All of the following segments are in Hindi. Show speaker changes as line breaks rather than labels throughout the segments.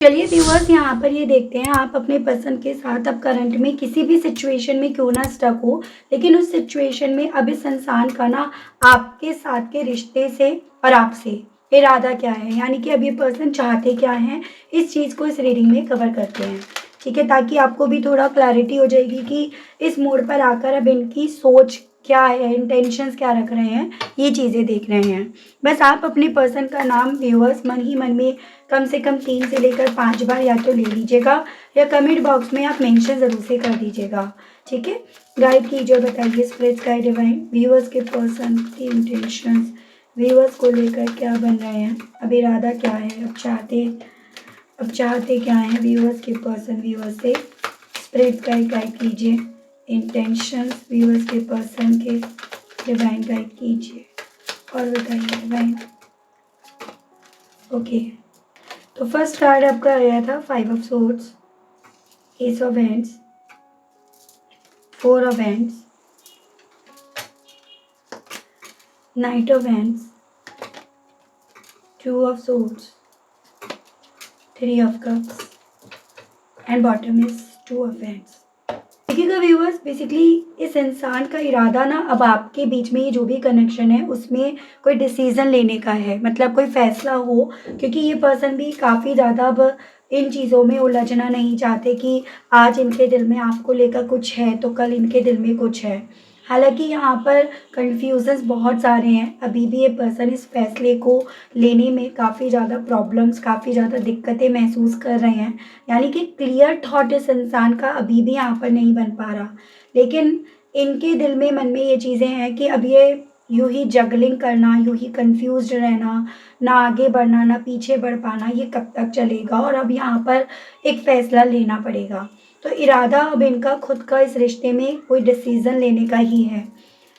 चलिए व्यूअर्स, यहाँ पर ये देखते हैं आप अपने पसंद के साथ अब करंट में किसी भी सिचुएशन में क्यों ना स्टक हो, लेकिन उस सिचुएशन में अब इस इंसान का ना आपके साथ के रिश्ते से और आपसे इरादा क्या है, यानी कि अब ये पर्सन चाहते क्या हैं, इस चीज़ को इस रीडिंग में कवर करते हैं। ठीक है, ताकि आपको भी थोड़ा क्लैरिटी हो जाएगी कि इस मोड़ पर आकर अब इनकी सोच क्या है, इंटेंशंस क्या रख रहे हैं, ये चीज़ें देख रहे हैं। बस आप अपने पर्सन का नाम व्यूअर्स मन ही मन में कम से कम 3 से लेकर 5 बार या तो ले लीजिएगा या कमेंट बॉक्स में आप मेंशन ज़रूर से कर दीजिएगा। ठीक है, गाइड कीजिए और बताइए स्पिरिट्स गाइड डिवाइन व्यूअर्स के पर्सन की इंटेंशंस, व्यूअर्स को लेकर क्या बन रहे हैं, अब इरादा क्या है, अब चाहते क्या हैं व्यूअर्स के पर्सन, व्यूअर्स से स्पिरिट्स गाइड कीजिए इंटेंशंस व्यूअर्स के पर्सन के, डिवाइन गाइड कीजिए और बताइए डिवाइन। ओके, तो फर्स्ट कार्ड आपका आया था 5 of swords, S of hands, 4 of hands, night of hands, 2 of swords, 3 of cups and bottom is 2 of hands. देखिएगा व्यूअर्स, बेसिकली इस इंसान का इरादा ना अब आपके बीच में ये जो भी कनेक्शन है उसमें कोई डिसीजन लेने का है, मतलब कोई फैसला हो, क्योंकि ये पर्सन भी काफ़ी ज़्यादा अब इन चीज़ों में उलझना नहीं चाहते कि आज इनके दिल में आपको लेकर कुछ है तो कल इनके दिल में कुछ है। हालांकि यहाँ पर कन्फ्यूजन्स बहुत सारे हैं, अभी भी ये पर्सन इस फैसले को लेने में काफ़ी ज़्यादा प्रॉब्लम्स, काफ़ी ज़्यादा दिक्कतें महसूस कर रहे हैं, यानी कि क्लियर थॉट इस इंसान का अभी भी यहाँ पर नहीं बन पा रहा। लेकिन इनके दिल में, मन में ये चीज़ें हैं कि अब ये यूँ ही जगलिंग करना, यूँ ही कन्फ्यूज्ड रहना, ना आगे बढ़ना ना पीछे बढ़ पाना, ये कब तक चलेगा, और अब यहाँ पर एक फ़ैसला लेना पड़ेगा। तो इरादा अब इनका खुद का इस रिश्ते में कोई डिसीज़न लेने का ही है।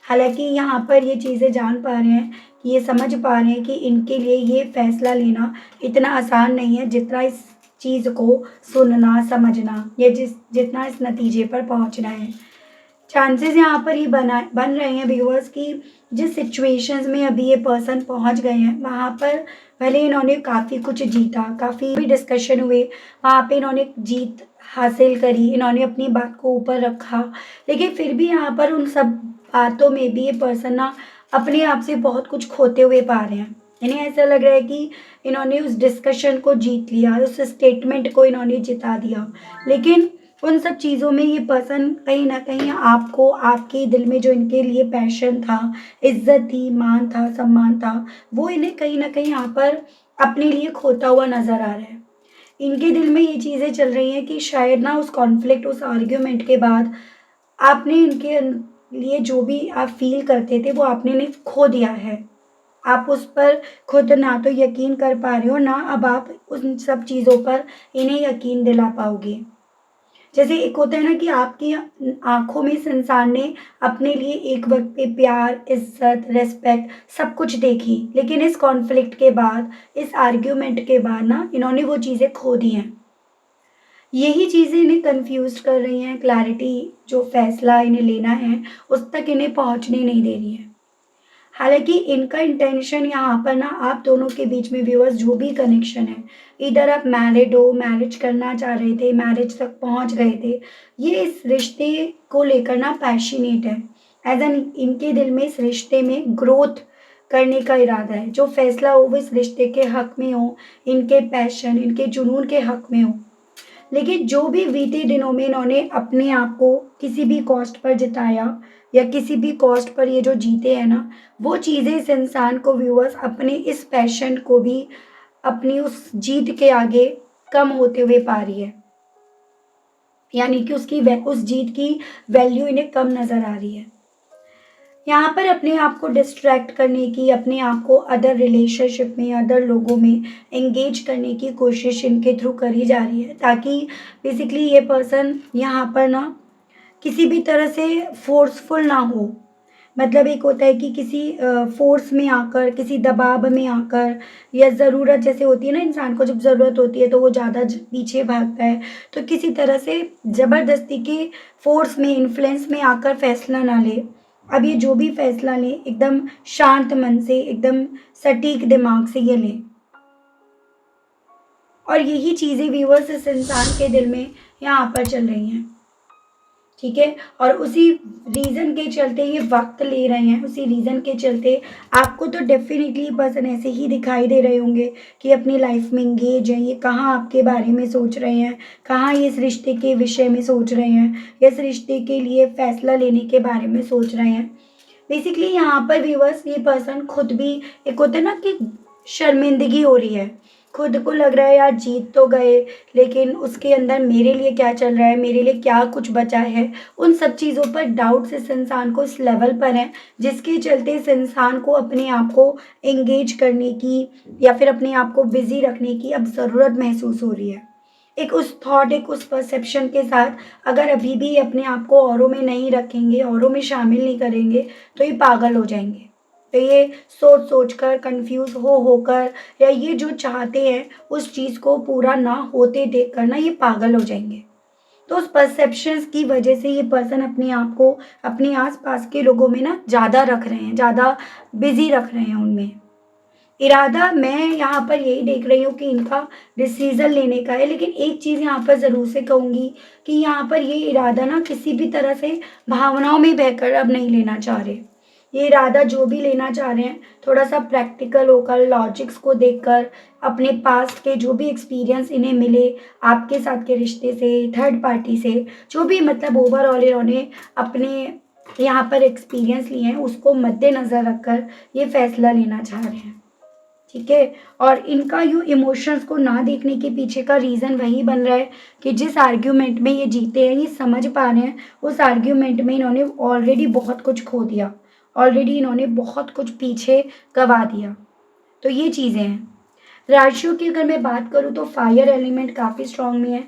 हालांकि यहाँ पर ये चीज़ें जान पा रहे हैं कि ये समझ पा रहे हैं कि इनके लिए ये फ़ैसला लेना इतना आसान नहीं है जितना इस चीज़ को सुनना, समझना, या जितना इस नतीजे पर पहुँचना है। चांसेस यहाँ पर ये बन रहे हैं व्यूअर्स कि जिस सिचुएशंस में अभी ये पर्सन पहुँच गए हैं वहाँ पर भले इन्होंने काफ़ी कुछ जीता, काफ़ी भी डिस्कशन हुए, वहाँ पे इन्होंने जीत हासिल करी, इन्होंने अपनी बात को ऊपर रखा, लेकिन फिर भी यहाँ पर उन सब बातों में भी ये पर्सन ना अपने आप से बहुत कुछ खोते हुए पा रहे हैं। इन्हें ऐसा लग रहा है कि इन्होंने उस डिस्कशन को जीत लिया, उस स्टेटमेंट को इन्होंने जिता दिया, लेकिन उन सब चीज़ों में ये पर्सन कहीं न कहीं आपको, आपके दिल में जो इनके लिए पैशन था, इज़्ज़त थी, मान था, सम्मान था, वो इन्हें कहीं न कहीं यहाँ पर अपने लिए खोता हुआ नज़र आ रहा है। इनके दिल में ये चीज़ें चल रही हैं कि शायद ना उस कॉन्फ्लिक्ट, उस आर्ग्यूमेंट के बाद आपने इनके लिए जो भी आप फ़ील करते थे वो आपने नहीं खो दिया है। आप उस पर खुद ना तो यकीन कर पा रहे हो, ना अब आप उन सब चीज़ों पर इन्हें यकीन दिला पाओगे। जैसे एक होता है ना कि आपकी आँखों में इस इंसान ने अपने लिए एक वक़्त पे प्यार, इज़्ज़त, रिस्पेक्ट सब कुछ देखी, लेकिन इस कॉन्फ्लिक्ट के बाद, इस आर्ग्यूमेंट के बाद ना इन्होंने वो चीज़ें खो दी हैं। यही चीज़ें इन्हें कन्फ्यूज़ कर रही हैं, क्लैरिटी जो फ़ैसला इन्हें लेना है, उस तक इन्हें पहुँचने नहीं दे रही हैं। हालाँकि इनका इंटेंशन यहाँ पर ना आप दोनों के बीच में व्यूअर्स जो भी कनेक्शन है, इधर आप मैरिड हो, मैरिज करना चाह रहे थे, मैरिज तक पहुँच गए थे, ये इस रिश्ते को लेकर ना पैशनेट है। एज़ एन इनके दिल में इस रिश्ते में ग्रोथ करने का इरादा है। जो फ़ैसला हो वो इस रिश्ते के हक़ में हो, इनके पैशन, इनके जुनून के हक़ में हो। लेकिन जो भी बीते दिनों में इन्होंने अपने आप को किसी भी कॉस्ट पर जिताया या किसी भी कॉस्ट पर ये जो जीते हैं ना, वो चीज़ें इस इंसान को व्यूअर्स अपने इस पैशन को भी अपनी उस जीत के आगे कम होते हुए पा रही है। यानी कि उस जीत की वैल्यू इन्हें कम नज़र आ रही है। यहाँ पर अपने आप को डिस्ट्रैक्ट करने की, अपने आप को अदर रिलेशनशिप में, अदर लोगों में एंगेज करने की कोशिश इनके थ्रू करी जा रही है, ताकि बेसिकली ये पर्सन यहाँ पर ना किसी भी तरह से फ़ोर्सफुल ना हो। मतलब एक होता है कि किसी फ़ोर्स में आकर, किसी दबाव में आकर, या ज़रूरत जैसे होती है ना, इंसान को जब ज़रूरत होती है तो वो ज़्यादा पीछे भागता है, तो किसी तरह से ज़बरदस्ती के फ़ोर्स में, इन्फ्लुएंस में आकर फ़ैसला ना ले। अब ये जो भी फ़ैसला लें एकदम शांत मन से, एकदम सटीक दिमाग से ये लें। और यही चीज़ें व्यूअर्स इस इंसान के दिल में यहाँ पर चल रही हैं, ठीक है। और उसी रीज़न के चलते ये वक्त ले रहे हैं, उसी रीज़न के चलते आपको तो डेफिनेटली पर्सन ऐसे ही दिखाई दे रहे होंगे कि अपनी लाइफ में इंगेज हैं, ये कहाँ आपके बारे में सोच रहे हैं, कहाँ ये इस रिश्ते के विषय में सोच रहे हैं, या इस रिश्ते के लिए फैसला लेने के बारे में सोच रहे हैं। बेसिकली यहाँ पर व्यूअर्स ये पर्सन खुद भी, एक होता है ना कि शर्मिंदगी हो रही है, खुद को लग रहा है यार जीत तो गए, लेकिन उसके अंदर मेरे लिए क्या चल रहा है, मेरे लिए क्या कुछ बचा है, उन सब चीज़ों पर डाउट्स इस इंसान को इस लेवल पर हैं, जिसके चलते इस इंसान को अपने आप को एंगेज करने की या फिर अपने आप को बिजी रखने की अब ज़रूरत महसूस हो रही है। एक उस थॉट, एक उस परसेप्शन के साथ अगर अभी भी अपने आप को औरों में नहीं रखेंगे, औरों में शामिल नहीं करेंगे, तो ये पागल हो जाएंगे। तो ये सोच सोच कर, कंफ्यूज हो होकर, या ये जो चाहते हैं उस चीज़ को पूरा ना होते देख कर ना ये पागल हो जाएंगे। तो उस परसेप्शंस की वजह से ये पर्सन अपने आप को अपने आसपास के लोगों में ना ज़्यादा रख रहे हैं, ज़्यादा बिजी रख रहे हैं उनमें। इरादा मैं यहाँ पर यही देख रही हूँ कि इनका डिसीज़न लेने का है, लेकिन एक चीज़ यहाँ पर ज़रूर से कहूँगी कि यहाँ पर ये इरादा ना किसी भी तरह से भावनाओं में बहकर अब नहीं लेना चाह रहे। ये इरादा जो भी लेना चाह रहे हैं, थोड़ा सा प्रैक्टिकल होकर, लॉजिक्स को देखकर, अपने पास्ट के जो भी एक्सपीरियंस इन्हें मिले आपके साथ के रिश्ते से, थर्ड पार्टी से, जो भी मतलब ओवरऑल इन्होंने अपने यहाँ पर एक्सपीरियंस लिए हैं, उसको मद्देनज़र रखकर ये फैसला लेना चाह रहे हैं, ठीक है। और इनका यूँ इमोशंस को ना देखने के पीछे का रीज़न वही बन रहा है कि जिस आर्ग्यूमेंट में ये जीते हैं, ये समझ पा रहे हैं उस आर्ग्यूमेंट में इन्होंने ऑलरेडी बहुत कुछ खो दिया, ऑलरेडी इन्होंने बहुत कुछ पीछे गंवा दिया। तो ये चीज़ें हैं। राशियों की अगर मैं बात करूँ तो फायर एलिमेंट काफ़ी स्ट्रॉन्ग में है,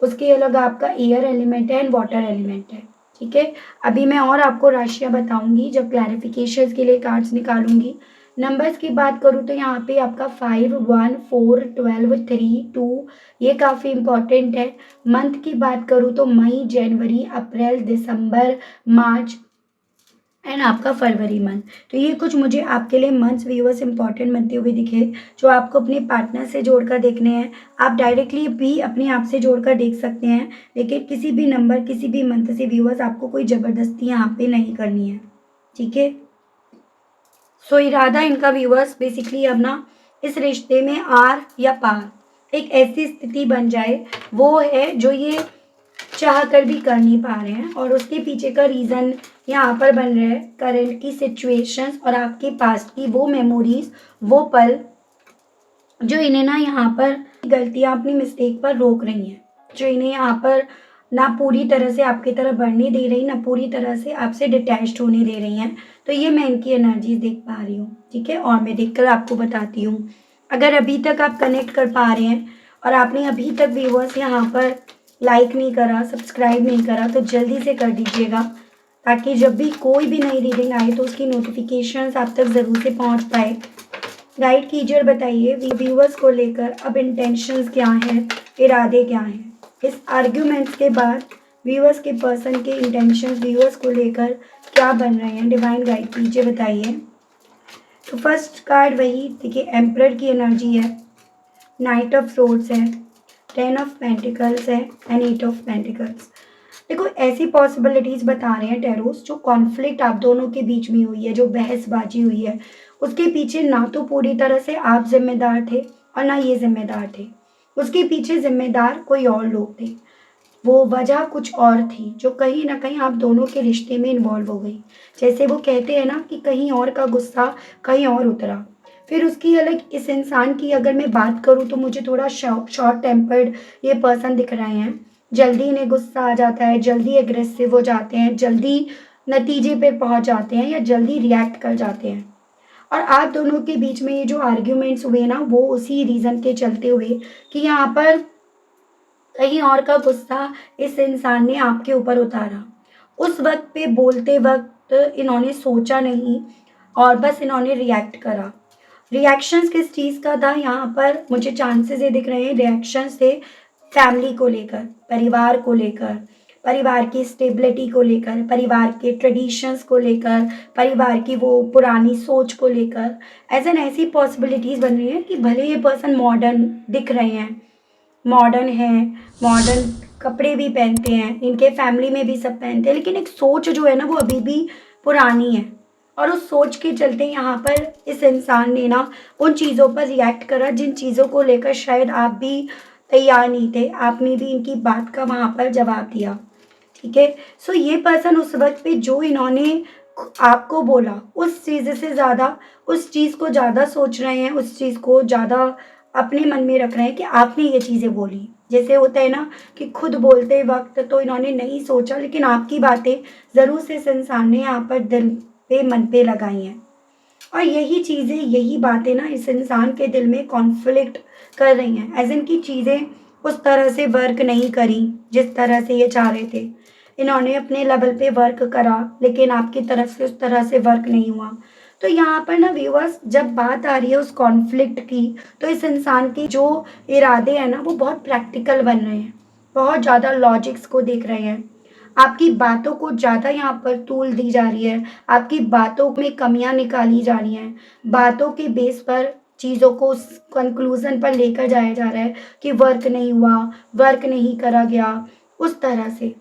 उसके अलग आपका एयर एलिमेंट है एंड वाटर एलिमेंट है, ठीक है। अभी मैं और आपको राशियाँ बताऊंगी जब क्लैरिफिकेशन के लिए कार्ड्स निकालूंगी। नंबर्स की बात करूँ तो यहाँ पे आपका 5, 1, 4, 12, 3, 2 ये काफ़ी इंपॉर्टेंट है। मंथ की बात करूँ तो मई, जनवरी, अप्रैल, दिसंबर, मार्च एंड आपका फरवरी मंथ। तो ये कुछ मुझे आपके लिए मंथ्स व्यूअर्स इंपॉर्टेंट बनते हुए दिखे, जो आपको अपने पार्टनर से जोड़कर देखने हैं। आप डायरेक्टली भी अपने आप से जोड़कर देख सकते हैं, लेकिन किसी भी नंबर, किसी भी मंथ से व्यूअर्स आपको कोई ज़बरदस्ती यहाँ पे नहीं करनी है, ठीक है। सो इरादा इनका व्यूअर्स बेसिकली अब ना इस रिश्ते में आर या पार एक ऐसी स्थिति बन जाए, वो है जो ये चाह कर भी कर नहीं पा रहे हैं, और उसके पीछे का रीज़न यहाँ पर बन रहा है करंट की सिचुएशंस और आपके पास्ट की वो मेमोरीज, वो पल जो इन्हें ना यहाँ पर गलतियाँ, अपनी मिस्टेक पर रोक रही हैं, जो इन्हें यहाँ पर ना पूरी तरह से आपकी तरफ बढ़ने दे रही, ना पूरी तरह से आपसे डिटैच्ड होने दे रही हैं। तो ये मैं इनकी एनर्जीज देख पा रही हूँ, ठीक है। और मैं देखकर आपको बताती हूँ, अगर अभी तक आप कनेक्ट कर पा रहे हैं और आपने अभी तक व्यूअर्स यहाँ पर लाइक नहीं करा, सब्सक्राइब नहीं करा, तो जल्दी से कर दीजिएगा, ताकि जब भी कोई भी नई रीडिंग आए तो उसकी नोटिफिकेशंस आप तक ज़रूर से पहुँच पाए। गाइड कीजिए और बताइए व्यूअर्स को लेकर अब इंटेंशंस क्या हैं, इरादे क्या हैं। इस आर्ग्यूमेंट्स के बाद व्यूअर्स के पर्सन के इंटेंशंस व्यूअर्स को लेकर क्या बन रहे हैं, डिवाइन गाइड कीजिए, बताइए। तो फर्स्ट कार्ड वही देखिए, एम्परर की एनर्जी है, नाइट ऑफ सोर्ड्स है, 10 ऑफ पेंटिकल्स है एंड 8 ऑफ पेंटिकल्स। देखो ऐसी पॉसिबिलिटीज़ बता रहे हैं टैरोस, जो कॉन्फ्लिक्ट आप दोनों के बीच में हुई है, जो बहसबाजी हुई है, उसके पीछे ना तो पूरी तरह से आप जिम्मेदार थे और ना ये जिम्मेदार थे, उसके पीछे जिम्मेदार कोई और लोग थे। वो वजह कुछ और थी जो कहीं ना कहीं आप दोनों के रिश्ते में इन्वॉल्व हो गई। जैसे वो कहते हैं ना कि कहीं और का गुस्सा कहीं और उतरा। फिर उसकी अलग इस इंसान की अगर मैं बात करूँ तो मुझे थोड़ा शॉर्ट टेम्पर्ड ये पर्सन दिख रहे हैं। जल्दी इन्हें गुस्सा आ जाता है, जल्दी एग्रेसिव हो जाते हैं, जल्दी नतीजे पे पहुंच जाते हैं या जल्दी रिएक्ट कर जाते हैं। और आप दोनों के बीच में ये जो आर्ग्यूमेंट्स हुए ना, वो उसी रीज़न के चलते हुए कि यहाँ पर कहीं और का गुस्सा इस इंसान ने आपके ऊपर उतारा। उस वक्त पे बोलते वक्त इन्होंने सोचा नहीं और बस इन्होंने रिएक्ट करा। रिएक्शंस किस चीज़ का था यहाँ पर, मुझे चांसेस ये दिख रहे हैं रिएक्शंस थे फैमिली को लेकर, परिवार को लेकर, परिवार की स्टेबिलिटी को लेकर, परिवार के ट्रेडिशंस को लेकर, परिवार की वो पुरानी सोच को लेकर। ऐसी पॉसिबिलिटीज़ बन रही हैं कि भले ये पर्सन मॉडर्न दिख रहे हैं, मॉडर्न हैं, मॉडर्न कपड़े भी पहनते हैं, इनके फैमिली में भी सब पहनते हैं, लेकिन एक सोच जो है ना वो अभी भी पुरानी है। और उस सोच के चलते यहाँ पर इस इंसान ने ना उन चीज़ों पर रिएक्ट करा जिन चीज़ों को लेकर शायद आप भी तैयार नहीं थे। आपने भी इनकी बात का वहाँ पर जवाब दिया। ठीक है। सो ये पर्सन उस वक्त पे जो इन्होंने आपको बोला उस चीज़ से ज़्यादा उस चीज़ को ज़्यादा सोच रहे हैं, उस चीज़ को ज़्यादा अपने मन में रख रहे हैं कि आपने ये चीज़ें बोली। जैसे होता है ना कि खुद बोलते वक्त तो इन्होंने नहीं सोचा, लेकिन आपकी बातें ज़रूर से इस इंसान ने यहाँ पर दिल पे मन पे लगाई हैं। और यही चीज़ें, यही बातें ना इस इंसान के दिल में कॉन्फ्लिक्ट कर रही हैं। एज़ इन की चीज़ें उस तरह से वर्क नहीं करी जिस तरह से ये चाह रहे थे। इन्होंने अपने लेवल पे वर्क करा, लेकिन आपकी तरफ से उस तरह से वर्क नहीं हुआ। तो यहाँ पर ना व्यूअर्स, जब बात आ रही है उस कॉन्फ्लिक्ट की, तो इस इंसान के जो इरादे हैं ना वो बहुत प्रैक्टिकल बन रहे हैं, बहुत ज़्यादा लॉजिक्स को देख रहे हैं। आपकी बातों को ज़्यादा यहाँ पर तूल दी जा रही है, आपकी बातों में कमियां निकाली जा रही हैं, बातों के बेस पर चीज़ों को उस कंक्लूज़न पर लेकर जाया जा रहा है कि वर्क नहीं हुआ, वर्क नहीं करा गया, उस तरह से।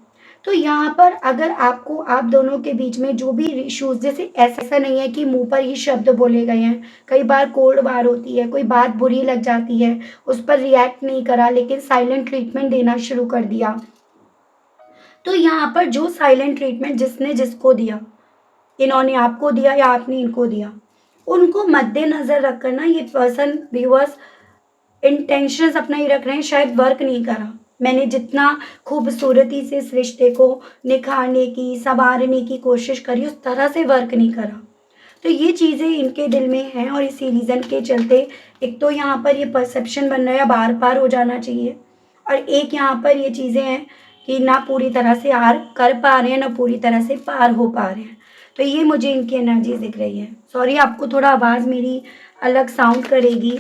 तो यहाँ पर अगर आपको आप दोनों के बीच में जो भी इश्यूज़, जैसे ऐसा नहीं है कि मुँह पर ही शब्द बोले गए हैं, कई बार कोल्ड वार होती है, कोई बात बुरी लग जाती है, उस पर रिएक्ट नहीं करा लेकिन साइलेंट ट्रीटमेंट देना शुरू कर दिया। तो यहाँ पर जो साइलेंट ट्रीटमेंट जिसने जिसको दिया, इन्होंने आपको दिया या आपने इनको दिया, उनको मद्देनज़र रखकर ना ये पर्सन व्यूअर्स इंटेंशंस अपना ही रख रहे हैं, शायद वर्क नहीं करा। मैंने जितना खूबसूरती से इस रिश्ते को निखारने की, सँवारने की कोशिश करी, उस तरह से वर्क नहीं करा। तो ये चीज़ें इनके दिल में हैं और इसी रीज़न के चलते एक तो यहाँ पर ये परसेप्शन बन रहा है अब आर-पार हो जाना चाहिए, और एक यहाँ पर ये चीज़ें हैं कि ना पूरी तरह से आर कर पा रहे हैं, ना पूरी तरह से पार हो पा रहे हैं। तो ये मुझे इनकी एनर्जी दिख रही है। सॉरी, आपको थोड़ा आवाज़ मेरी अलग साउंड करेगी,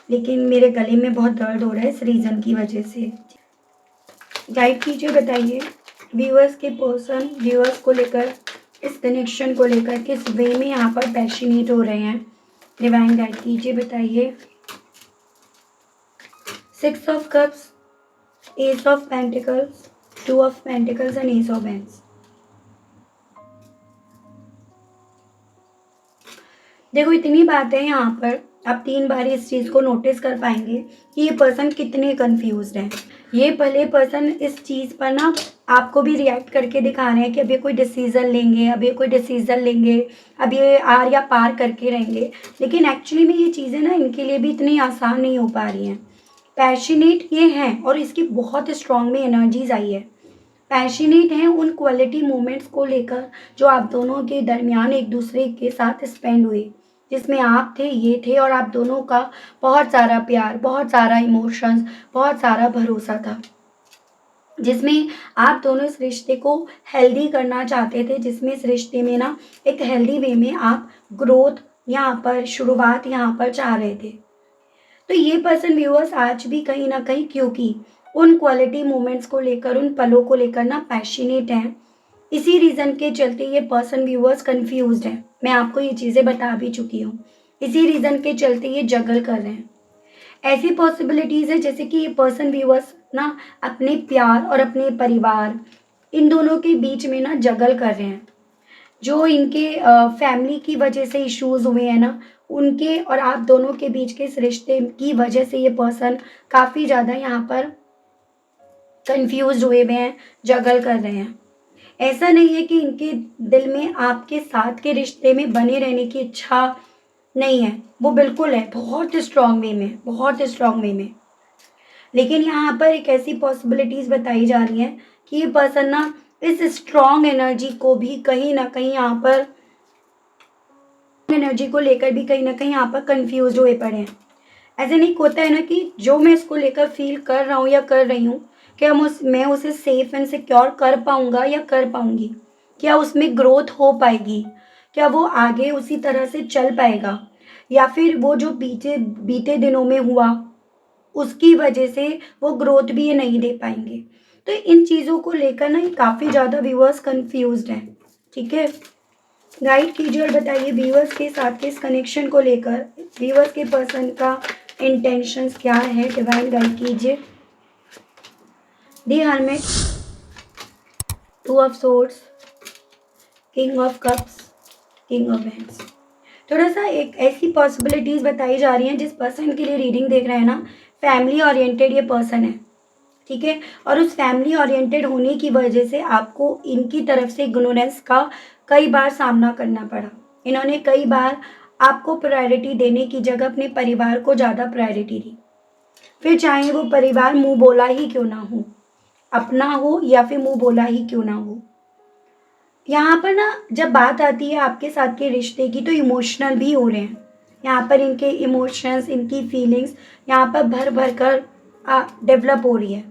लेकिन मेरे गले में बहुत दर्द हो रहा है इस रीज़न की वजह से। गाइड कीजिए, बताइए व्यूअर्स के पर्सन व्यूअर्स को लेकर, इस कनेक्शन को लेकर किस वे में यहाँ पर पैशनेट हो रहे हैं। डिवाइन गाइड कीजिए, बताइए। 6 of cups, S of pentacles, 2 of pentacles and S of wands। देखो, इतनी बातें हैं यहाँ पर, आप 3 बार इस चीज़ को नोटिस कर पाएंगे कि ये पर्सन कितने कंफ्यूज्ड हैं। ये भले पर्सन इस चीज़ पर ना आपको भी रिएक्ट करके दिखा रहे हैं कि अब ये कोई डिसीज़न लेंगे, अब ये कोई डिसीज़न लेंगे, अब ये आर या पार करके रहेंगे, लेकिन एक्चुअली में ये चीज़ें ना इनके लिए भी इतनी आसान नहीं हो पा रही हैं। पैशनेट ये हैं और इसकी बहुत स्ट्रॉन्ग में एनर्जीज आई है। पैशनेट हैं उन क्वालिटी मोमेंट्स को लेकर जो आप दोनों के दरमियान एक दूसरे के साथ स्पेंड हुए, जिसमें आप थे, ये थे, और आप दोनों का बहुत सारा प्यार, बहुत सारा इमोशंस, बहुत सारा भरोसा था, जिसमें आप दोनों इस रिश्ते को हेल्दी करना चाहते थे, जिसमें इस रिश्ते में ना एक हेल्दी वे में आप ग्रोथ यहाँ पर, शुरुआत यहाँ पर चाह रहे थे। तो ये पर्सन व्यूअर्स आज भी कहीं ना कहीं, क्योंकि उन क्वालिटी मोमेंट्स को लेकर, उन पलों को लेकर ना पैशनेट हैं, इसी रीज़न के चलते ये पर्सन व्यूअर्स कंफ्यूज्ड हैं। मैं आपको ये चीज़ें बता भी चुकी हूँ। इसी रीज़न के चलते ये जगल कर रहे हैं। ऐसी पॉसिबिलिटीज़ है जैसे कि ये पर्सन व्यूअर्स ना अपने प्यार और अपने परिवार, इन दोनों के बीच में ना जगल कर रहे हैं। जो इनके फैमिली की वजह से इश्यूज़ हुए हैं ना, उनके और आप दोनों के बीच के इस रिश्ते की वजह से ये पर्सन काफ़ी ज़्यादा यहाँ पर कंफ्यूज्ड हुए हुए हैं, जगल कर रहे हैं। ऐसा नहीं है कि इनके दिल में आपके साथ के रिश्ते में बने रहने की इच्छा नहीं है, वो बिल्कुल है, बहुत स्ट्रॉन्ग वे में, बहुत स्ट्रॉन्ग वे में। लेकिन यहाँ पर एक ऐसी पॉसिबिलिटीज़ बताई जा रही हैं कि ये पर्सन ना इस स्ट्रॉन्ग एनर्जी को भी कहीं ना कहीं यहाँ पर, एनर्जी को लेकर भी कहीं ना कहीं यहाँ पर कंफ्यूज हुए पड़े हैं। ऐसे नहीं होता है ना कि जो मैं इसको लेकर फील कर रहा हूँ या कर रही हूँ, क्या मैं उसे सेफ एंड सिक्योर कर पाऊँगा या कर पाऊँगी, क्या उसमें ग्रोथ हो पाएगी, क्या वो आगे उसी तरह से चल पाएगा, या फिर वो जो बीते बीते दिनों में हुआ उसकी वजह से वो ग्रोथ भी ये नहीं दे पाएंगे। तो इन चीज़ों को लेकर ना ये काफ़ी ज़्यादा व्यूअर्स कंफ्यूज्ड हैं। ठीक है, गाइड कीजिए और बताइए व्यूअर्स के साथ के इस कनेक्शन को लेकर, व्यूअर्स के पर्सन का इंटेंशंस क्या है, डिवाइन गाइड कीजिए। The hermit, two of swords, king of cups, king of hands. थोड़ा सा एक ऐसी पॉसिबिलिटीज़ बताई जा रही हैं, जिस पर्सन के लिए रीडिंग देख रहे हैं ना, फैमिली ओरिएंटेड ये पर्सन है, ठीक है। और उस फैमिली ओरिएंटेड होने की वजह से आपको इनकी तरफ से इग्नोरेंस का कई बार सामना करना पड़ा। इन्होंने कई बार आपको प्रायोरिटी देने की जगह अपने परिवार को ज़्यादा प्रायोरिटी दी, फिर चाहे वो परिवार मुंह बोला ही क्यों ना हो, अपना हो या फिर मुंह बोला ही क्यों ना हो। यहाँ पर ना जब बात आती है आपके साथ के रिश्ते की, तो इमोशनल भी हो रहे हैं। यहाँ पर इनके इमोशंस, इनकी फीलिंग्स यहाँ पर भर भर कर डेवलप हो रही है।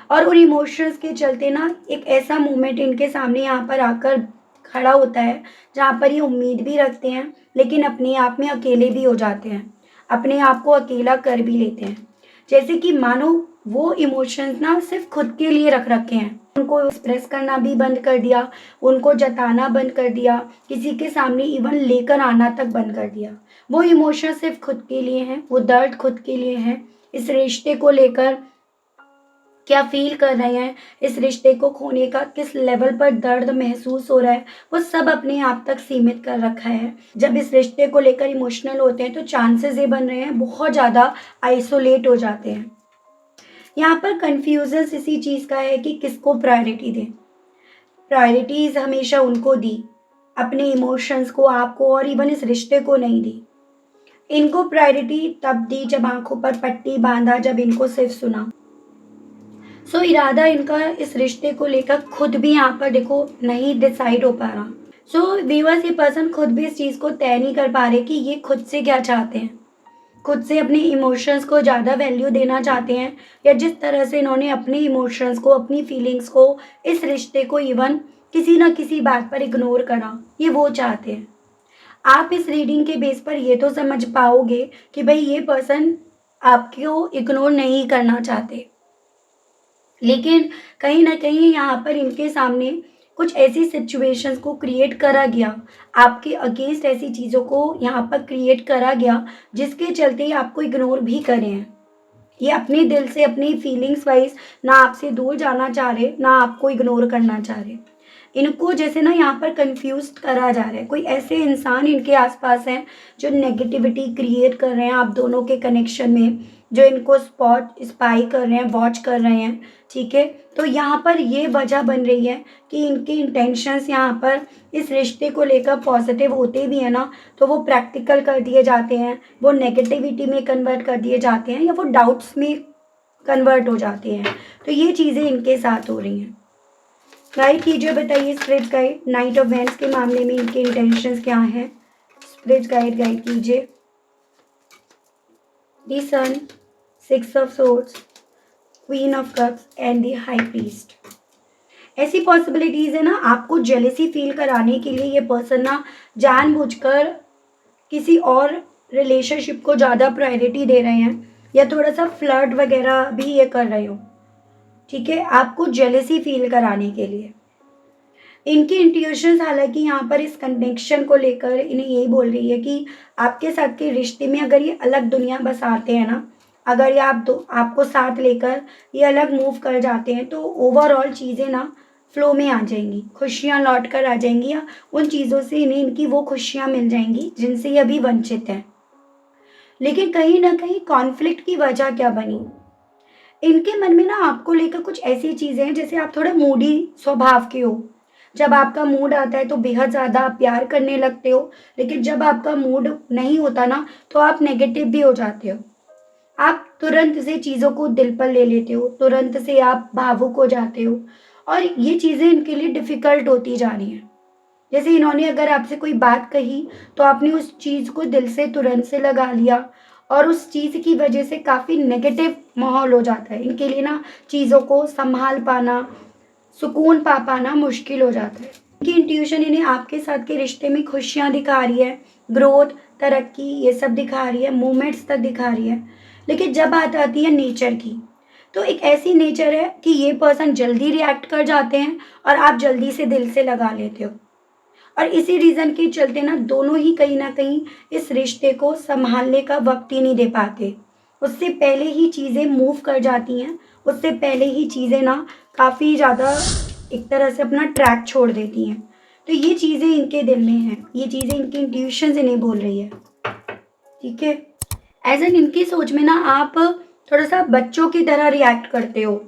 और उन इमोशंस के चलते ना एक ऐसा मोमेंट इनके सामने यहाँ पर आकर खड़ा होता है, जहाँ पर ये उम्मीद भी रखते हैं, लेकिन अपने आप में अकेले भी हो जाते हैं, अपने आप को अकेला कर भी लेते हैं। जैसे कि मानो वो इमोशंस ना सिर्फ खुद के लिए रख रखे हैं, उनको एक्सप्रेस करना भी बंद कर दिया, उनको जताना बंद कर दिया, किसी के सामने इवन लेकर आना तक बंद कर दिया। वो इमोशन सिर्फ खुद के लिए हैं, वो दर्द खुद के लिए हैं। इस रिश्ते को लेकर क्या फील कर रहे हैं, इस रिश्ते को खोने का किस लेवल पर दर्द महसूस हो रहा है, वो सब अपने आप तक सीमित कर रखा है। जब इस रिश्ते को लेकर इमोशनल होते हैं तो चांसेस ये बन रहे हैं बहुत ज़्यादा आइसोलेट हो जाते हैं। यहाँ पर कन्फ्यूजन इसी चीज़ का है कि किसको प्रायोरिटी दें। प्रायोरिटीज़ हमेशा उनको दी, अपने इमोशंस को, आपको और इवन इस रिश्ते को नहीं दी। इनको प्रायोरिटी तब दी जब आंखों पर पट्टी बांधा, जब इनको सिर्फ सुना। सो इरादा इनका इस रिश्ते को लेकर खुद भी यहाँ पर देखो नहीं डिसाइड हो पा रहा। सो व्यूअर्स, ये पर्सन खुद भी इस चीज़ को तय नहीं कर पा रहे कि ये खुद से क्या चाहते हैं। खुद से अपने इमोशंस को ज़्यादा वैल्यू देना चाहते हैं, या जिस तरह से इन्होंने अपने इमोशंस को, अपनी फीलिंग्स को, इस रिश्ते को इवन किसी ना किसी बात पर इग्नोर करा, ये वो चाहते हैं। आप इस रीडिंग के बेस पर ये तो समझ पाओगे कि भाई ये पर्सन आपको इग्नोर नहीं करना चाहते, लेकिन कहीं ना कहीं यहाँ पर इनके सामने कुछ ऐसी सिचुएशंस को क्रिएट करा गया, आपके अगेंस्ट ऐसी चीज़ों को यहाँ पर क्रिएट करा गया, जिसके चलते ये आपको इग्नोर भी करे हैं। ये अपने दिल से, अपनी फीलिंग्स वाइज ना आपसे दूर जाना चाह रहे, ना आपको इग्नोर करना चाह रहे। इनको जैसे ना यहाँ पर कंफ्यूज करा जा रहा है। कोई ऐसे इंसान इनके आसपास हैं जो नेगेटिविटी क्रिएट कर रहे हैं आप दोनों के कनेक्शन में, जो इनको स्पाई कर रहे हैं, वॉच कर रहे हैं, ठीक है। तो यहाँ पर ये वजह बन रही है कि इनके इंटेंशंस यहाँ पर इस रिश्ते को लेकर पॉजिटिव होते भी हैं ना, तो वो प्रैक्टिकल कर दिए जाते हैं, वो नेगेटिविटी में कन्वर्ट कर दिए जाते हैं, या वो डाउट्स में कन्वर्ट हो जाते हैं। तो ये चीज़ें इनके साथ हो रही हैं। गाइड कीजिए, बताइए spirit guide, knight of wands के मामले में इनके इंटेंशंस क्या हैं। स्पिरिट गाइड कीजिए। The sun, six of swords, queen of cups and the high priest. ऐसी पॉसिबिलिटीज़ है ना, आपको जेलेसी फील कराने के लिए ये पर्सन ना जानबूझकर किसी और रिलेशनशिप को ज़्यादा प्रायोरिटी दे रहे हैं, या थोड़ा सा फ्लर्ट वगैरह भी ये कर रहे हो, ठीक है, आपको जेलेसी फील कराने के लिए। इनकी इंट्यूशंस हालांकि यहाँ पर इस कनेक्शन को लेकर इन्हें यही बोल रही है कि आपके साथ के रिश्ते में अगर ये अलग दुनिया बसाते हैं ना, अगर ये आपको साथ लेकर ये अलग मूव कर जाते हैं, तो ओवरऑल चीज़ें ना फ्लो में आ जाएंगी, खुशियाँ लौट कर आ जाएंगी, या उन चीज़ों से इन्हें इनकी वो खुशियाँ मिल जाएंगी जिनसे ये अभी वंचित हैं। लेकिन कहीं ना कहीं कॉन्फ्लिक्ट की वजह क्या बनी, इनके मन में ना आपको लेकर कुछ ऐसी चीज़ें हैं, जैसे आप थोड़ा मूडी स्वभाव के हो। जब आपका मूड आता है तो बेहद ज़्यादा आप प्यार करने लगते हो, लेकिन जब आपका मूड नहीं होता ना, तो आप नेगेटिव भी हो जाते हो। आप तुरंत से चीज़ों को दिल पर ले लेते हो, तुरंत से आप भावुक हो जाते हो, और ये चीज़ें इनके लिए डिफ़िकल्ट होती जा रही हैं। जैसे इन्होंने अगर आपसे कोई बात कही, तो आपने उस चीज़ को दिल से तुरंत से लगा लिया, और उस चीज़ की वजह से काफ़ी नेगेटिव माहौल हो जाता है। इनके लिए ना चीज़ों को संभाल पाना, सुकून पा पाना मुश्किल हो जाता है। इनकी इंट्यूशन इन्हें आपके साथ के रिश्ते में खुशियाँ दिखा रही है, ग्रोथ, तरक्की, ये सब दिखा रही है, मूवमेंट्स तक दिखा रही है। लेकिन जब बात आती है नेचर की, तो एक ऐसी नेचर है कि ये पर्सन जल्दी रिएक्ट कर जाते हैं, और आप जल्दी से दिल से लगा लेते हो। और इसी रीज़न के चलते ना दोनों ही कहीं ना कहीं इस रिश्ते को संभालने का वक्त ही नहीं दे पाते। उससे पहले ही चीज़ें मूव कर जाती हैं, उससे पहले ही चीज़ें ना काफ़ी ज़्यादा एक तरह से अपना ट्रैक छोड़ देती हैं। तो ये चीज़ें इनके दिल में हैं, ये चीज़ें इनकी इंट्यूशंस इन्हें बोल रही है, ठीक है। एज एन इनकी सोच में ना आप थोड़ा सा बच्चों की तरह रिएक्ट करते हो,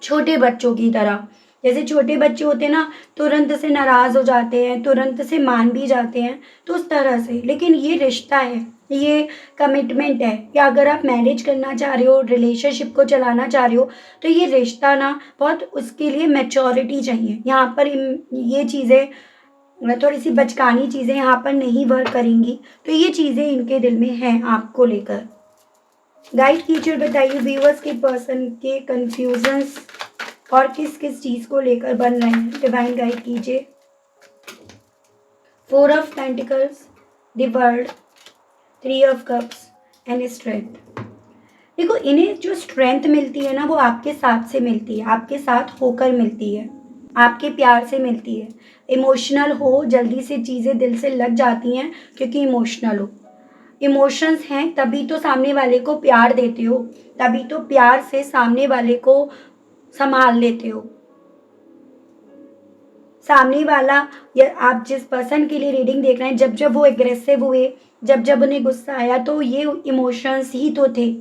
छोटे बच्चों की तरह। जैसे छोटे बच्चे होते हैं ना, तुरंत से नाराज़ हो जाते हैं, तुरंत से मान भी जाते हैं, तो उस तरह से। लेकिन ये रिश्ता है, ये कमिटमेंट है, या अगर आप मैरिज करना चाह रहे हो, रिलेशनशिप को चलाना चाह रहे हो, तो ये रिश्ता ना बहुत, उसके लिए मैच्योरिटी चाहिए। यहाँ पर ये चीज़ें थोड़ी सी बचकानी चीज़ें यहाँ पर नहीं वर्क करेंगी। तो ये चीज़ें इनके दिल में हैं आपको लेकर। गाइड कीजिए, बताइए व्यूअर्स के पर्सन के कंफ्यूजन्स और किस किस चीज़ को लेकर बन रहे हैं। डिवाइन गाइड कीजिए। 4 of pentacles, the world, 3 of cups and strength. देखो, इन्हें जो स्ट्रेंथ मिलती है ना, वो आपके साथ से मिलती है, आपके साथ होकर मिलती है, आपके प्यार से मिलती है। इमोशनल हो, जल्दी से चीज़ें दिल से लग जाती हैं क्योंकि इमोशनल हो। इमोशंस हैं तभी तो सामने वाले को प्यार देते हो, तभी तो प्यार से सामने वाले को संभाल लेते हो। सामने वाला, या आप जिस पर्सन के लिए रीडिंग देख रहे हैं, जब जब वो एग्रेसिव हुए, जब जब उन्हें गुस्सा आया, तो ये इमोशंस ही तो थे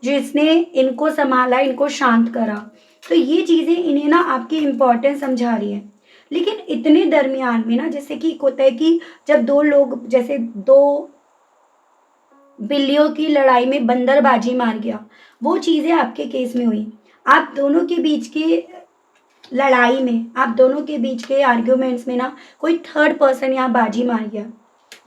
जिसने इनको संभाला, इनको शांत करा। तो ये चीज़ें इन्हें ना आपकी इम्पोर्टेंस समझा रही है। लेकिन इतने दरमियान में ना, जैसे कि होता है कि जब दो लोग, जैसे दो बिल्लियों की लड़ाई में बंदर बाजी मार गया, वो चीज़ें आपके केस में हुई। आप दोनों के बीच की लड़ाई में, आप दोनों के बीच के आर्ग्यूमेंट्स में ना कोई थर्ड पर्सन यहाँ बाजी मार गया,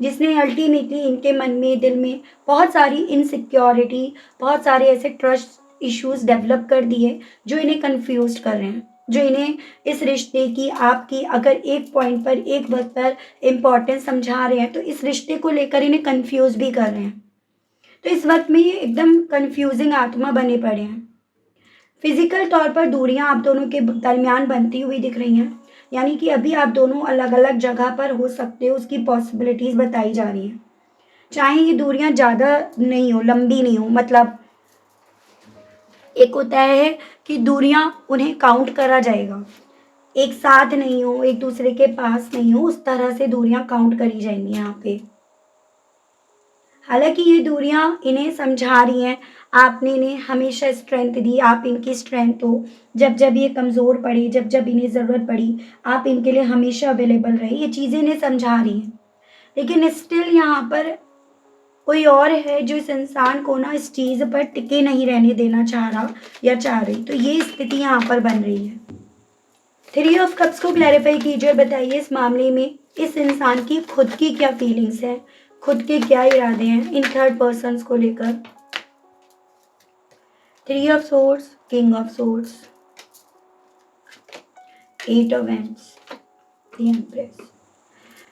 जिसने अल्टीमेटली इनके मन में, दिल में बहुत सारी इनसिक्योरिटी, बहुत सारे ऐसे ट्रस्ट इश्यूज डेवलप कर दिए जो इन्हें कंफ्यूज कर रहे हैं, जो इन्हें इस रिश्ते की, आपकी अगर एक पॉइंट पर, एक वक्त पर इम्पोर्टेंस समझा रहे हैं, तो इस रिश्ते को लेकर इन्हें कंफ्यूज भी कर रहे हैं। तो इस वक्त में ये एकदम कंफ्यूजिंग आत्मा बने पड़े हैं। फिजिकल तौर पर दूरियां आप दोनों के दरमियान बनती हुई दिख रही हैं, यानी कि अभी आप दोनों अलग अलग जगह पर हो सकते हो, उसकी पॉसिबिलिटीज बताई जा रही हैं। चाहे ये दूरियां ज़्यादा नहीं हो, लंबी नहीं हो, मतलब एक होता है कि दूरियां उन्हें काउंट करा जाएगा, एक साथ नहीं हो, एक दूसरे के पास नहीं हो, उस तरह से दूरियां काउंट करी जाएंगी यहाँ पे। हालांकि ये दूरियां इन्हें समझा रही हैं, आपने इन्हें हमेशा स्ट्रेंथ दी, आप इनकी स्ट्रेंथ हो। जब जब ये कमज़ोर पड़े, जब जब इन्हें ज़रूरत पड़ी, आप इनके लिए हमेशा अवेलेबल रहे। ये चीज़ें इन्हें समझा रही हैं। लेकिन स्टिल यहाँ पर कोई और है जो इस इंसान को ना इस चीज़ पर टिके नहीं रहने देना चाह रहा या चाह रही। तो ये स्थिति यहाँ पर बन रही है। 3 ऑफ कप्स को क्लैरिफाई कीजिए और बताइए इस मामले में इस इंसान की खुद की क्या फीलिंग्स हैं, खुद के क्या इरादे हैं इन थर्ड पर्सन्स को लेकर। 3 of swords, king of swords, 8 of wands, the empress.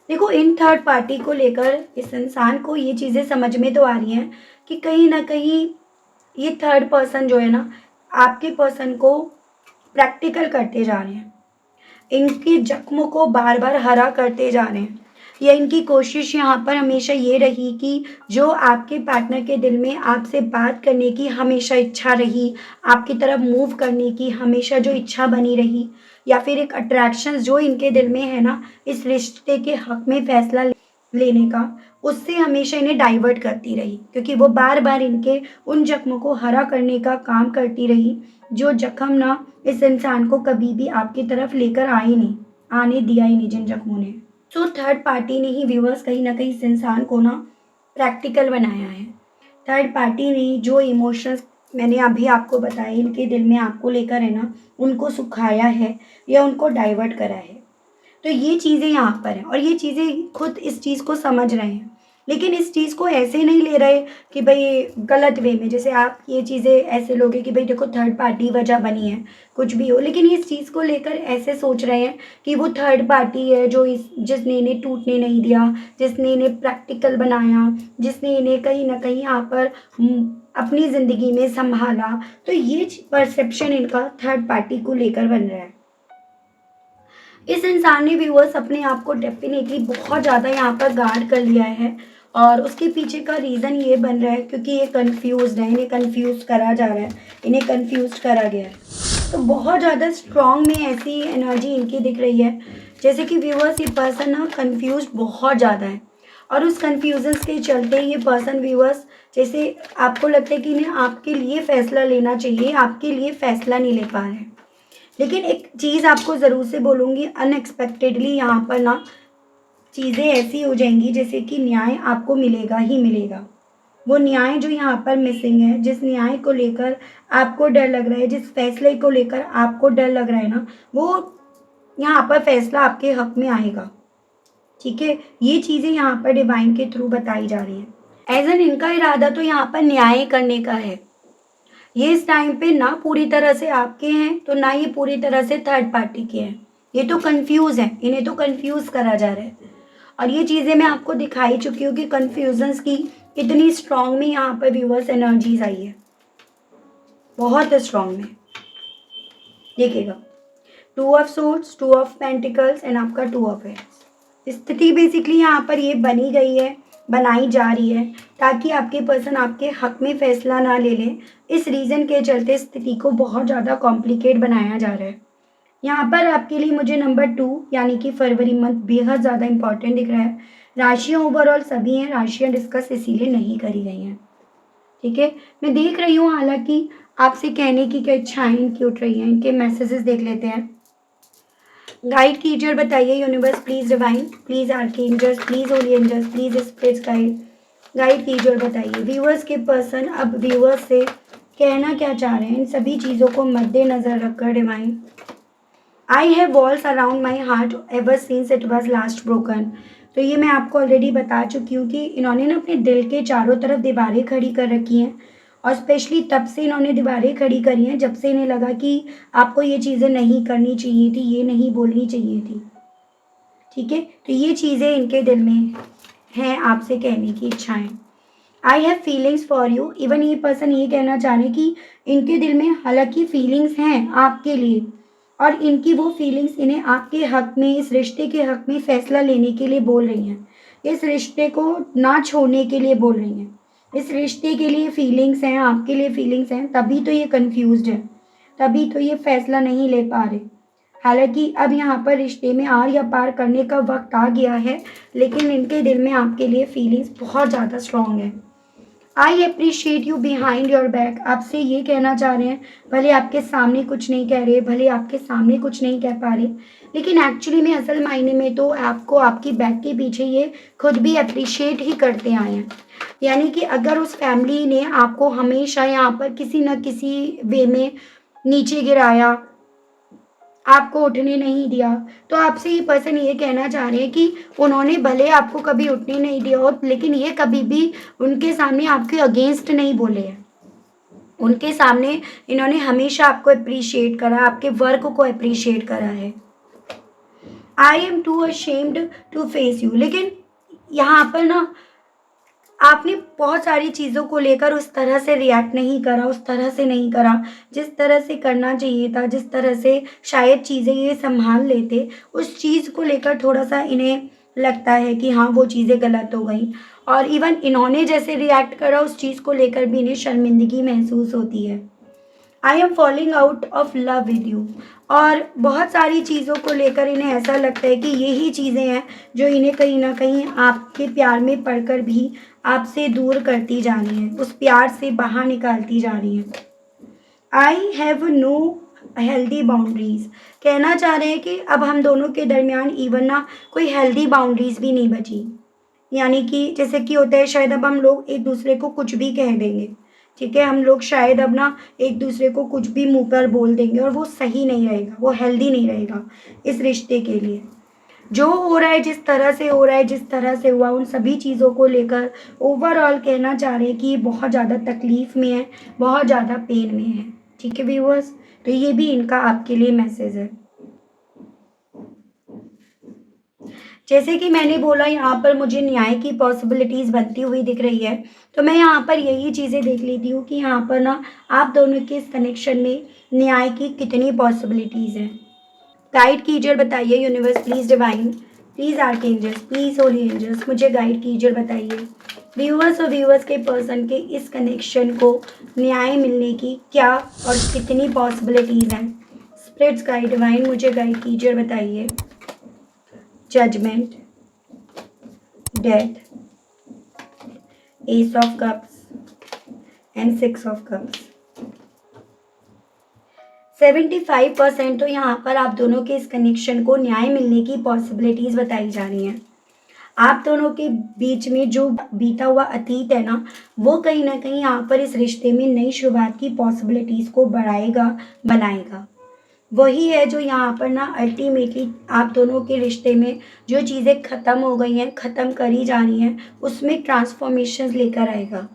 देखो, इन थर्ड पार्टी को लेकर इस इंसान को ये चीज़ें समझ में तो आ रही हैं कि कहीं ना कहीं ये थर्ड पर्सन जो है ना, आपके पर्सन को प्रैक्टिकल करते जा रहे हैं, इनके जख्मों को बार बार हरा करते जा रहे हैं, या इनकी कोशिश यहाँ पर हमेशा ये रही कि जो आपके पार्टनर के दिल में आपसे बात करने की हमेशा इच्छा रही, आपकी तरफ मूव करने की हमेशा जो इच्छा बनी रही, या फिर एक अट्रैक्शन जो इनके दिल में है ना इस रिश्ते के हक में फैसला लेने का, उससे हमेशा इन्हें डाइवर्ट करती रही, क्योंकि वो बार बार इनके उन जख्मों को हरा करने का काम करती रही, जो जख्म ना इस इंसान को कभी भी आपकी तरफ लेकर आए नहीं, आने दिया ही नहीं जिन जख्मों ने। तो थर्ड पार्टी ने ही व्यूअर्स कहीं ना कहीं इस इंसान को ना प्रैक्टिकल बनाया है। थर्ड पार्टी ने जो इमोशंस मैंने अभी आपको बताया इनके दिल में आपको लेकर है ना, उनको सुखाया है या उनको डाइवर्ट करा है। तो ये चीज़ें यहाँ पर हैं और ये चीज़ें खुद इस चीज़ को समझ रहे हैं, लेकिन इस चीज़ को ऐसे नहीं ले रहे कि भाई गलत वे में, जैसे आप ये चीज़ें ऐसे लोगे कि भाई देखो थर्ड पार्टी वजह बनी है, कुछ भी हो, लेकिन इस चीज़ को लेकर ऐसे सोच रहे हैं कि वो थर्ड पार्टी है जो जिसने इन्हें टूटने नहीं दिया, जिसने इन्हें प्रैक्टिकल बनाया, जिसने इन्हें कहीं ना कहीं यहाँ पर अपनी ज़िंदगी में संभाला। तो ये परसेप्शन इनका थर्ड पार्टी को लेकर बन रहा है। इस इंसान ने व्यूअर्स अपने आप को डेफिनेटली बहुत ज़्यादा यहाँ पर गार्ड कर लिया है और उसके पीछे का रीज़न ये बन रहा है क्योंकि ये कंफ्यूज्ड है, इन्हें कंफ्यूज करा जा रहा है, इन्हें कंफ्यूज करा गया है। तो बहुत ज़्यादा स्ट्रॉन्ग में ऐसी एनर्जी इनकी दिख रही है, जैसे कि व्यूअर्स ये पर्सन ना कंफ्यूज बहुत ज़्यादा है, और उस कन्फ्यूजन्स के चलते ये पर्सन व्यूअर्स, जैसे आपको लगता है कि इन्हें आपके लिए फ़ैसला लेना चाहिए, आपके लिए फ़ैसला नहीं ले पा रहे हैं। लेकिन एक चीज़ आपको ज़रूर से बोलूँगी, अनएक्सपेक्टेडली यहाँ पर ना चीज़ें ऐसी हो जाएंगी जैसे कि न्याय आपको मिलेगा ही मिलेगा। वो न्याय जो यहाँ पर मिसिंग है, जिस न्याय को लेकर आपको डर लग रहा है, जिस फैसले को लेकर आपको डर लग रहा है ना, वो यहाँ पर फैसला आपके हक में आएगा। ठीक है, ये चीज़ें यहाँ पर डिवाइन के थ्रू बताई जा रही हैं। एज एन इनका इरादा तो यहाँ पर न्याय करने का है। ये इस टाइम पे ना पूरी तरह से आपके हैं, तो ना ये पूरी तरह से थर्ड पार्टी के हैं। ये तो कंफ्यूज हैं, इन्हें तो कंफ्यूज करा जा रहा है। और ये चीज़ें मैं आपको दिखाई चुकी हूँ कि कन्फ्यूजन्स की कितनी स्ट्रॉन्ग में यहाँ पर व्यूअर्स एनर्जीज आई है, बहुत स्ट्रॉन्ग में। देखिएगा, 2 of swords, 2 of pentacles and आपका 2 ऑफ हेड्स। स्थिति बेसिकली यहाँ पर ये बनी गई है, बनाई जा रही है, ताकि आपके पर्सन आपके हक में फैसला ना ले लें। इस रीज़न के चलते स्थिति को बहुत ज़्यादा कॉम्प्लिकेट बनाया जा रहा है। यहाँ पर आपके लिए मुझे नंबर 2 यानी कि फरवरी मंथ बेहद ज़्यादा इंपॉर्टेंट दिख रहा है। राशियाँ ओवरऑल सभी हैं, राशियाँ डिस्कस इसीलिए नहीं करी गई हैं। ठीक है, मैं देख रही हूँ हालांकि आपसे कहने की क्या इच्छाएं इनकी उठ रही हैं। इनके मैसेजेस देख लेते हैं। गाइड कीजिए और बताइए universe, please divine, please archangels, please holy angels, please spirits guide कीजिए और बताइए व्यूअर्स के पर्सन अब व्यूअर्स से कहना क्या चाह रहे हैं, इन सभी चीज़ों को मद्देनज़र रखकर divine. I have walls around my heart ever since it was last broken. तो ये मैं आपको ऑलरेडी बता चुकी हूँ कि इन्होंने ना अपने दिल के चारों तरफ दीवारें खड़ी कर रखी हैं, और स्पेशली तब से इन्होंने दीवारें खड़ी करी हैं जब से इन्हें लगा कि आपको ये चीज़ें नहीं करनी चाहिए थी, ये नहीं बोलनी चाहिए थी। ठीक है, तो ये चीज़ें इनके दिल में हैं, आपसे कहने की इच्छाएं। I have feelings for you. Even ये पर्सन ये कहना चाह रहे हैं कि इनके दिल में हालांकि फीलिंग्स हैं आपके लिए, और इनकी वो फीलिंग्स इन्हें आपके हक में, इस रिश्ते के हक में फ़ैसला लेने के लिए बोल रही हैं, इस रिश्ते को ना छोड़ने के लिए बोल रही हैं। इस रिश्ते के लिए फीलिंग्स हैं, आपके लिए फीलिंग्स हैं, तभी तो ये कंफ्यूज्ड है, तभी तो ये फ़ैसला नहीं ले पा रहे। हालांकि अब यहाँ पर रिश्ते में आर या पार करने का वक्त आ गया है, लेकिन इनके दिल में आपके लिए फीलिंग्स बहुत ज़्यादा स्ट्रॉन्ग है। I appreciate you behind your back. आपसे ये कहना चाह रहे हैं, भले आपके सामने कुछ नहीं कह रहे, भले आपके सामने कुछ नहीं कह पा रहे, लेकिन एक्चुअली में असल मायने में तो आपको आपकी बैक के पीछे ये खुद भी अप्रिशिएट ही करते आए हैं। यानी कि अगर उस फैमिली ने आपको हमेशा यहाँ पर किसी न किसी वे में नीचे गिराया, आपको उठने नहीं दिया, तो आपसे ये पर्सन ये कहना चाह रहे हैं कि उन्होंने भले आपको कभी उठने नहीं दिया हो, लेकिन ये कभी भी उनके सामने आपके अगेंस्ट नहीं बोले हैं। उनके सामने इन्होंने हमेशा आपको अप्रिशिएट करा, आपके वर्क को अप्रिशिएट करा है। I am too ashamed to face you. लेकिन यहाँ पर ना आपने बहुत सारी चीज़ों को लेकर उस तरह से रिएक्ट नहीं करा, उस तरह से नहीं करा जिस तरह से करना चाहिए था, जिस तरह से शायद चीज़ें ये संभाल लेते, उस चीज़ को लेकर थोड़ा सा इन्हें लगता है कि हाँ वो चीज़ें गलत हो गई। और इवन इन्होंने जैसे रिएक्ट करा उस चीज़ को लेकर भी इन्हें शर्मिंदगी महसूस होती है। I M falling out of love with you. और बहुत सारी चीज़ों को लेकर इन्हें ऐसा लगता है कि यही चीज़ें हैं जो इन्हें कहीं ना कहीं आपके प्यार में पड़कर भी आपसे दूर करती जा रही हैं, उस प्यार से बाहर निकालती जा रही हैं। I have no healthy boundaries. कहना चाह रहे हैं कि अब हम दोनों के दरमियान इवन ना कोई हेल्दी बाउंड्रीज भी नहीं बची। यानी कि जैसे कि होता है, शायद अब हम लोग एक दूसरे को कुछ भी कह देंगे। ठीक है, हम लोग शायद अब ना एक दूसरे को कुछ भी मुंह पर बोल देंगे, और वो सही नहीं रहेगा, वो हेल्दी नहीं रहेगा इस रिश्ते के लिए। जो हो रहा है, जिस तरह से हो रहा है, जिस तरह से हुआ, उन सभी चीज़ों को लेकर ओवरऑल कहना चाह रहे हैं कि ये बहुत ज़्यादा तकलीफ़ में है, बहुत ज़्यादा पेन में है। ठीक है व्यूअर्स, तो ये भी इनका आपके लिए मैसेज है। जैसे कि मैंने बोला, यहाँ पर मुझे न्याय की पॉसिबिलिटीज़ बनती हुई दिख रही है, तो मैं यहाँ पर यही चीज़ें देख लेती हूँ कि यहाँ पर ना आप दोनों के इस कनेक्शन में न्याय की कितनी पॉसिबिलिटीज़ हैं। गाइड कीजिए और बताइए universe, please divine, please archangels, please holy angels मुझे गाइड कीजिए और बताइए व्यूअर्स और व्यूअर्स के पर्सन के इस कनेक्शन को न्याय मिलने की क्या और कितनी पॉसिबिलिटीज़ हैं। स्पिरिट्स गाइड डिवाइन मुझे गाइड कीजिए और बताइए। Judgement, death, ace of cups and 6 of cups. 75% तो यहाँ पर आप दोनों के इस कनेक्शन को न्याय मिलने की पॉसिबिलिटीज़ बताई जा रही हैं। आप दोनों के बीच में जो बीता हुआ अतीत है ना, वो कहीं ना कहीं यहाँ पर इस रिश्ते में नई शुरुआत की पॉसिबिलिटीज़ को बढ़ाएगा, बनाएगा। वही है जो यहाँ पर ना अल्टीमेटली आप दोनों के रिश्ते में जो चीज़ें ख़त्म हो गई हैं, ख़त्म करी जा रही हैं, उसमें ट्रांसफॉर्मेशन लेकर आएगा।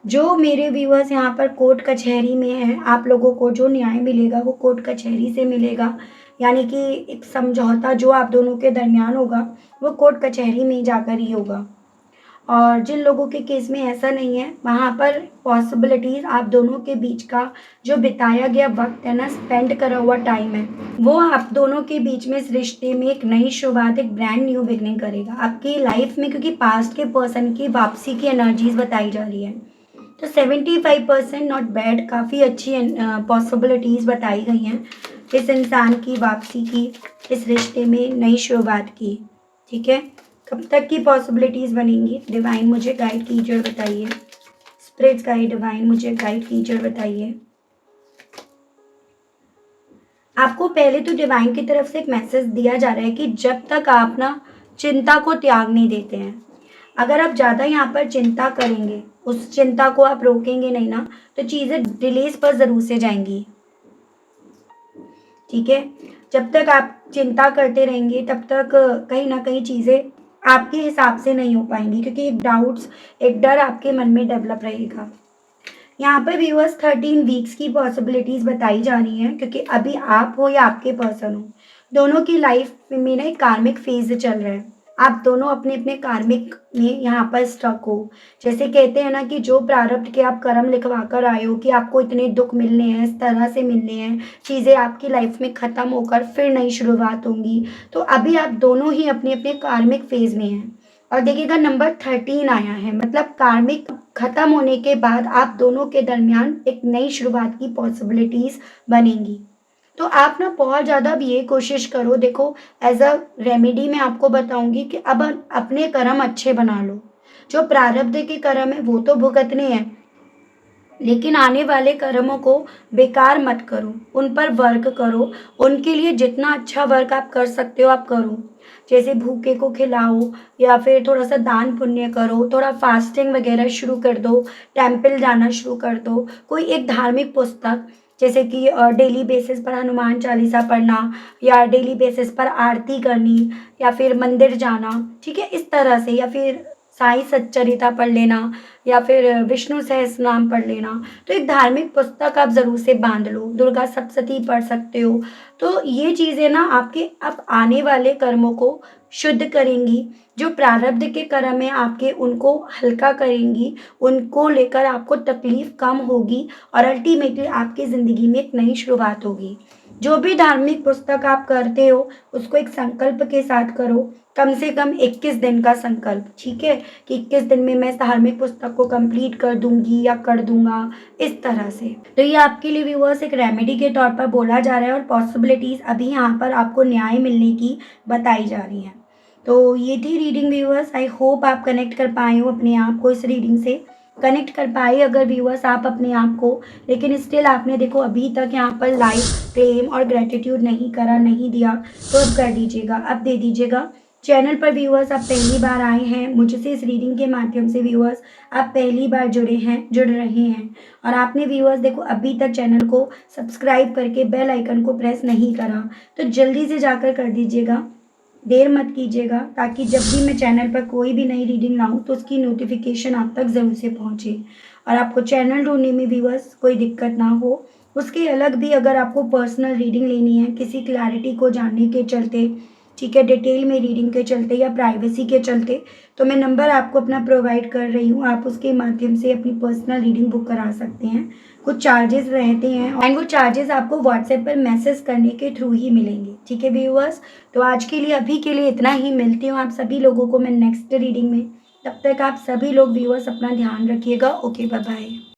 जो मेरे व्यूअर्स यहाँ पर कोर्ट कचहरी में हैं, आप लोगों को जो न्याय मिलेगा वो कोर्ट कचहरी से मिलेगा। यानी कि एक समझौता जो आप दोनों के दरमियान होगा वो कोर्ट कचहरी में जाकर ही होगा। और जिन लोगों के केस में ऐसा नहीं है, वहाँ पर पॉसिबिलिटीज़ आप दोनों के बीच का जो बिताया गया वक्त है ना, स्पेंड करा हुआ टाइम है, वो आप दोनों के बीच में इस रिश्ते में एक नई शुरुआत, एक ब्रांड न्यू बिगनिंग करेगा आपकी लाइफ में। क्योंकि पास्ट के पर्सन की वापसी की एनर्जीज बताई जा रही है, तो 75% नॉट बैड, काफ़ी अच्छी पॉसिबिलिटीज़ बताई गई हैं इस इंसान की वापसी की, इस रिश्ते में नई शुरुआत की। ठीक है, कब तक की पॉसिबिलिटीज़ बनेंगी? डिवाइन मुझे गाइड कीजिए और बताइए। स्पिरिट्स गाइड डिवाइन मुझे गाइड कीजिए और बताइए। आपको पहले तो डिवाइन की तरफ से एक मैसेज दिया जा रहा है कि जब तक आप ना चिंता को त्याग नहीं देते हैं, अगर आप ज़्यादा यहाँ पर चिंता करेंगे, उस चिंता को आप रोकेंगे नहीं ना, तो चीज़ें डिलेस पर ज़रूर से जाएंगी। ठीक है, जब तक आप चिंता करते रहेंगे तब तक कहीं ना कहीं चीज़ें आपके हिसाब से नहीं हो पाएंगी, क्योंकि एक डाउट्स, एक डर आपके मन में डेवलप रहेगा। यहाँ पर व्यूअर्स 13 वीक्स की पॉसिबिलिटीज़ बताई जा रही हैं, क्योंकि अभी आप हो या आपके पर्सन हो, दोनों की लाइफ में ना एक कार्मिक फेज चल रहा है। आप दोनों अपने अपने कार्मिक में यहाँ पर स्टक हो। जैसे कहते हैं ना कि जो प्रारब्ध के आप कर्म लिखवा कर आए हो कि आपको इतने दुख मिलने हैं, इस तरह से मिलने हैं, चीज़ें आपकी लाइफ में ख़त्म होकर फिर नई शुरुआत होंगी। तो अभी आप दोनों ही अपने अपने कार्मिक फेज में हैं। और देखिएगा नंबर 13 आया है, मतलब कार्मिक खत्म होने के बाद आप दोनों के दरमियान एक नई शुरुआत की पॉसिबिलिटीज बनेंगी। तो आप ना बहुत ज़्यादा अब ये कोशिश करो, देखो एज अ रेमेडी मैं आपको बताऊंगी कि अब अपने कर्म अच्छे बना लो। जो प्रारब्ध के कर्म है वो तो भुगतने हैं, लेकिन आने वाले कर्मों को बेकार मत करो, उन पर वर्क करो। उनके लिए जितना अच्छा वर्क आप कर सकते हो आप करो। जैसे भूखे को खिलाओ, या फिर थोड़ा सा दान पुण्य करो, थोड़ा फास्टिंग वगैरह शुरू कर दो, टेम्पल जाना शुरू कर दो। कोई एक धार्मिक पुस्तक, जैसे कि डेली बेसिस पर हनुमान चालीसा पढ़ना, या डेली बेसिस पर आरती करनी, या फिर मंदिर जाना, ठीक है, इस तरह से, या फिर साई सच्चरिता पढ़ लेना, या फिर विष्णु सहस्रनाम पढ़ लेना। तो एक धार्मिक पुस्तक आप ज़रूर से बांध लो, दुर्गा सप्तशती पढ़ सकते हो। तो ये चीज़ें ना आपके अब आने वाले कर्मों को शुद्ध करेंगी। जो प्रारब्ध के कर्म है आपके, उनको हल्का करेंगी, उनको लेकर आपको तकलीफ कम होगी, और अल्टीमेटली आपकी ज़िंदगी में एक नई शुरुआत होगी। जो भी धार्मिक पुस्तक आप करते हो उसको एक संकल्प के साथ करो, कम से कम 21 दिन का संकल्प, ठीक है, कि 21 दिन में मैं धार्मिक पुस्तक को कंप्लीट कर दूंगी या कर दूंगा, इस तरह से। तो ये आपके लिए व्यूअर्स एक रेमेडी के तौर पर बोला जा रहा है, और पॉसिबिलिटीज़ अभी यहाँ पर आपको न्याय मिलने की बताई जा रही हैं। तो ये थी रीडिंग व्यूअर्स। आई होप आप कनेक्ट कर पाए हो अपने आप को, इस रीडिंग से कनेक्ट कर पाए अगर व्यूअर्स आप अपने आप को। लेकिन स्टिल आपने देखो अभी तक यहाँ पर लाइक, क्लेम और ग्रेटिट्यूड नहीं करा, नहीं दिया, तो अब कर दीजिएगा, अब दे दीजिएगा। चैनल पर व्यूअर्स आप पहली बार आए हैं, मुझसे इस रीडिंग के माध्यम से व्यूअर्स आप पहली बार जुड़ रहे हैं, और आपने व्यूअर्स देखो अभी तक चैनल को सब्सक्राइब करके बेल आइकन को प्रेस नहीं करा, तो जल्दी से जाकर कर दीजिएगा, देर मत कीजिएगा, ताकि जब भी मैं चैनल पर कोई भी नई रीडिंग लाऊं तो उसकी नोटिफिकेशन आप तक ज़रूर से पहुंचे, और आपको चैनल ढूंढने में व्यूअर्स कोई दिक्कत ना हो। उसके अलग भी अगर आपको पर्सनल रीडिंग लेनी है, किसी क्लैरिटी को जानने के चलते, ठीक है, डिटेल में रीडिंग के चलते या प्राइवेसी के चलते, तो मैं नंबर आपको अपना प्रोवाइड कर रही हूँ, आप उसके माध्यम से अपनी पर्सनल रीडिंग बुक करा सकते हैं। कुछ चार्जेस रहते हैं एंड वो चार्जेस आपको व्हाट्सएप पर मैसेज करने के थ्रू ही मिलेंगे। ठीक है व्यूअर्स, तो आज के लिए अभी के लिए इतना ही, मिलती हूँ आप सभी लोगों को मैं नेक्स्ट रीडिंग में। तब तक आप सभी लोग व्यूअर्स अपना ध्यान रखिएगा। Okay, bye bye.